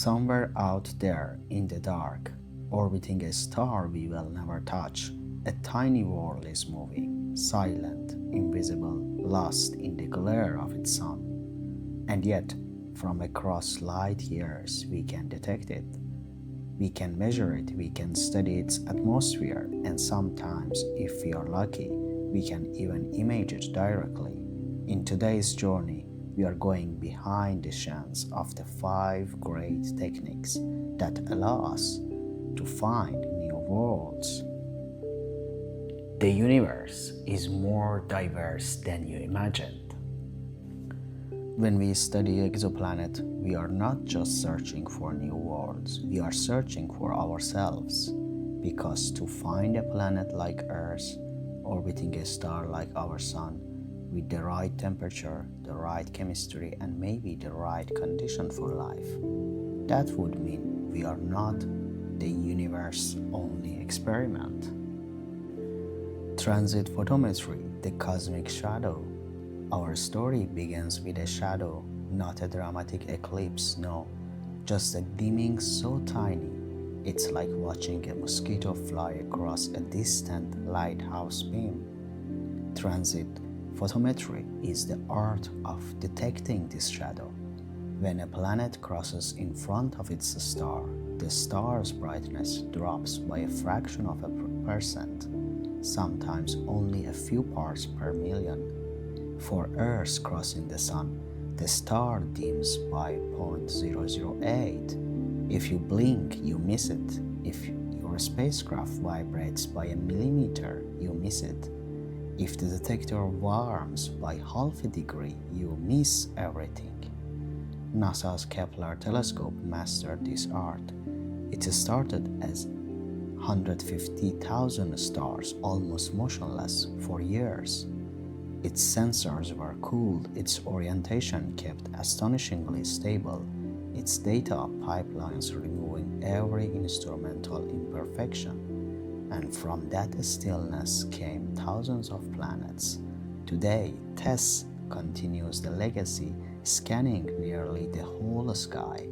Somewhere out there in the dark, orbiting a star we will never touch, a tiny world is moving, silent, invisible, lost in the glare of its sun. And yet, from across light years, we can detect it. We can measure it, we can study its atmosphere, and sometimes, if we are lucky, we can even image it directly. In today's journey, we are going behind the scenes of the 5 great techniques that allow us to find new worlds. The universe is more diverse than you imagined. When we study exoplanet, we are not just searching for new worlds, we are searching for ourselves. Because to find a planet like Earth, orbiting a star like our Sun, with the right temperature, the right chemistry, and maybe the right condition for life, that would mean we are not the universe's only experiment. Transit photometry, the cosmic shadow. Our story begins with a shadow, not a dramatic eclipse, no, just a dimming so tiny, it's like watching a mosquito fly across a distant lighthouse beam. Transit photometry is the art of detecting this shadow. When a planet crosses in front of its star, the star's brightness drops by a fraction of a percent, sometimes only a few parts per million. For Earth crossing the Sun, the star dims by 0.008. If you blink, you miss it. If your spacecraft vibrates by a millimeter, you miss it. If the detector warms by half a degree, you miss everything. NASA's Kepler telescope mastered this art. It started as 150,000 stars, almost motionless, for years. Its sensors were cooled, its orientation kept astonishingly stable, its data pipelines removing every instrumental imperfection. And from that stillness came thousands of planets. Today, TESS continues the legacy, scanning nearly the whole sky.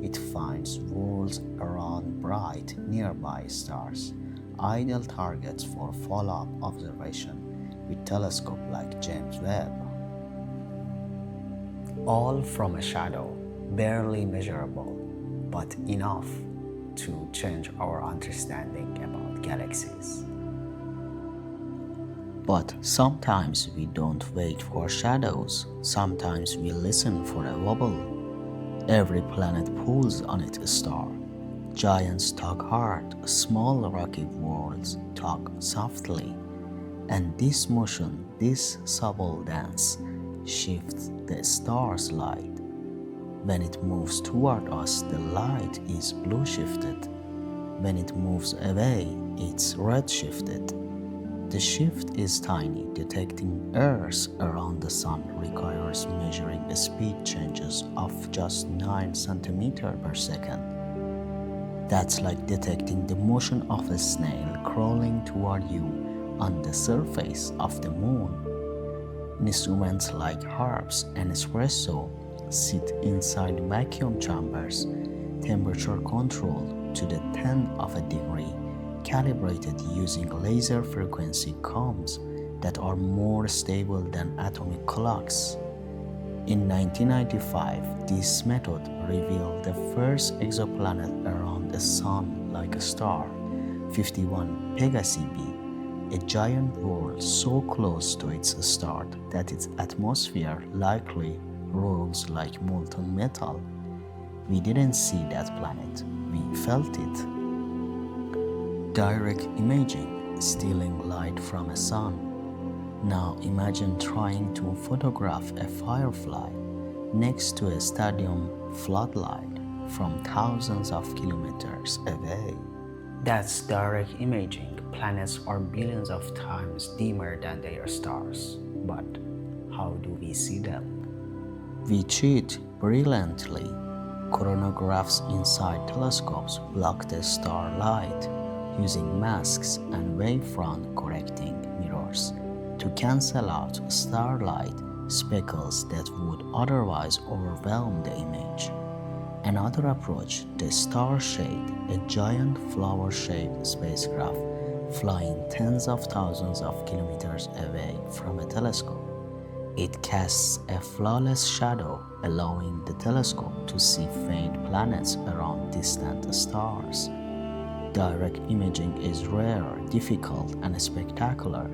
It finds worlds around bright, nearby stars, ideal targets for follow-up observation with telescopes like James Webb. All from a shadow, barely measurable, but enough to change our understanding about galaxies. But sometimes we don't wait for shadows, sometimes we listen for a wobble. Every planet pulls on its star. Giants tug hard, small rocky worlds tug softly. And this motion, this subtle dance, shifts the star's light. When it moves toward us, the light is blue shifted. When it moves away, it's red shifted. The shift is tiny. Detecting Earth around the Sun requires measuring speed changes of just 9 centimeters per second. That's like detecting the motion of a snail crawling toward you on the surface of the moon. Instruments like harps and espresso sit inside vacuum chambers, temperature controlled to the 10th of a degree, calibrated using laser frequency combs that are more stable than atomic clocks. In 1995, this method revealed the first exoplanet around a sun like a star, 51 Pegasi b, a giant world so close to its star that its atmosphere likely rolls like molten metal. We didn't see that planet, we felt it. Direct imaging, stealing light from a sun. Now imagine trying to photograph a firefly next to a stadium floodlight from thousands of kilometers away. That's direct imaging. Planets are billions of times dimmer than their stars. But how do we see them? We cheat brilliantly. Coronagraphs inside telescopes block the star light, using masks and wavefront correcting mirrors to cancel out starlight speckles that would otherwise overwhelm the image. Another approach, the Star Shade, a giant flower-shaped spacecraft flying tens of thousands of kilometers away from a telescope. It casts a flawless shadow, allowing the telescope to see faint planets around distant stars. Direct imaging is rare, difficult, and spectacular.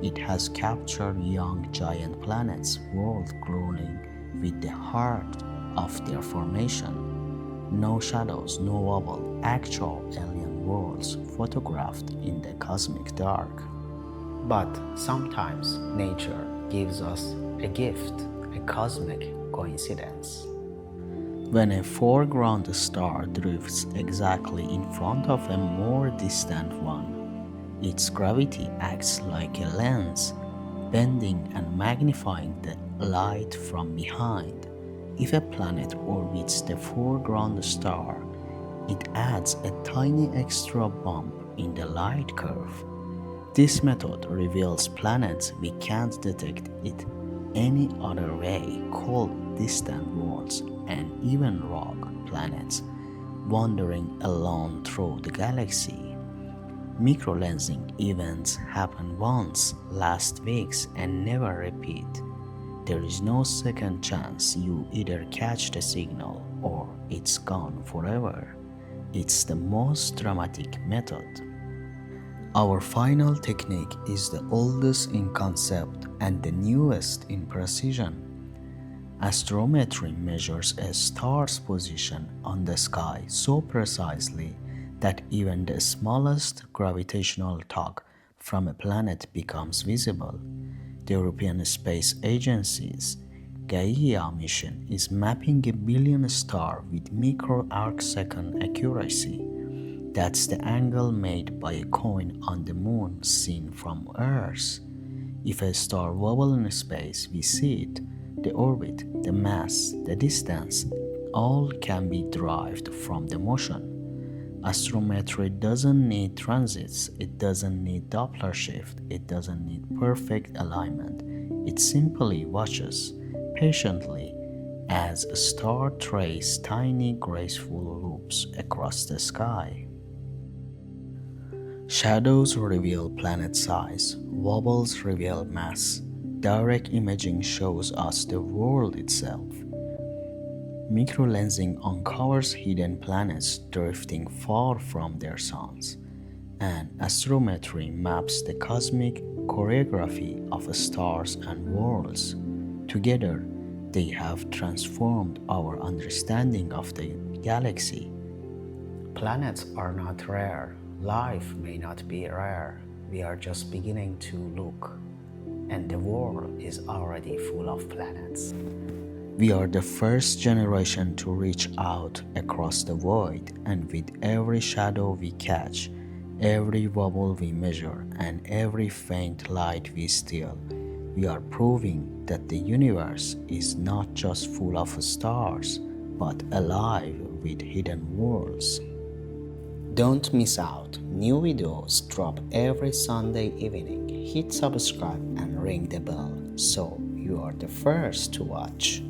It has captured young giant planets' world glowing with the heart of their formation. No shadows, no wobble, actual alien worlds photographed in the cosmic dark. But sometimes nature gives us a gift, a cosmic coincidence. When a foreground star drifts exactly in front of a more distant one, its gravity acts like a lens, bending and magnifying the light from behind. If a planet orbits the foreground star, it adds a tiny extra bump in the light curve. This method reveals planets we can't detect it any other way, called distant worlds and even rogue planets wandering alone through the galaxy. Microlensing events happen once, last weeks, and never repeat. There is no second chance. You either catch the signal or it's gone forever. It's the most dramatic method. Our final technique is the oldest in concept and the newest in precision. Astrometry measures a star's position on the sky so precisely that even the smallest gravitational tug from a planet becomes visible. The European Space Agency's Gaia mission is mapping a billion stars with micro-arcsecond accuracy. That's the angle made by a coin on the moon seen from Earth. If a star wobbles in space, we see it. The orbit, the mass, the distance, all can be derived from the motion. Astrometry doesn't need transits, it doesn't need Doppler shift, it doesn't need perfect alignment. It simply watches patiently as a star traces tiny graceful loops across the sky. Shadows reveal planet size, wobbles reveal mass. Direct imaging shows us the world itself. Microlensing uncovers hidden planets drifting far from their suns, and astrometry maps the cosmic choreography of stars and worlds. Together, they have transformed our understanding of the galaxy. Planets are not rare. Life may not be rare. We are just beginning to look, and the world is already full of planets. We are the first generation to reach out across the void, and with every shadow we catch, every wobble we measure, and every faint light we steal, we are proving that the universe is not just full of stars, but alive with hidden worlds. Don't miss out. New videos drop every Sunday evening. Hit subscribe and ring the bell so you are the first to watch.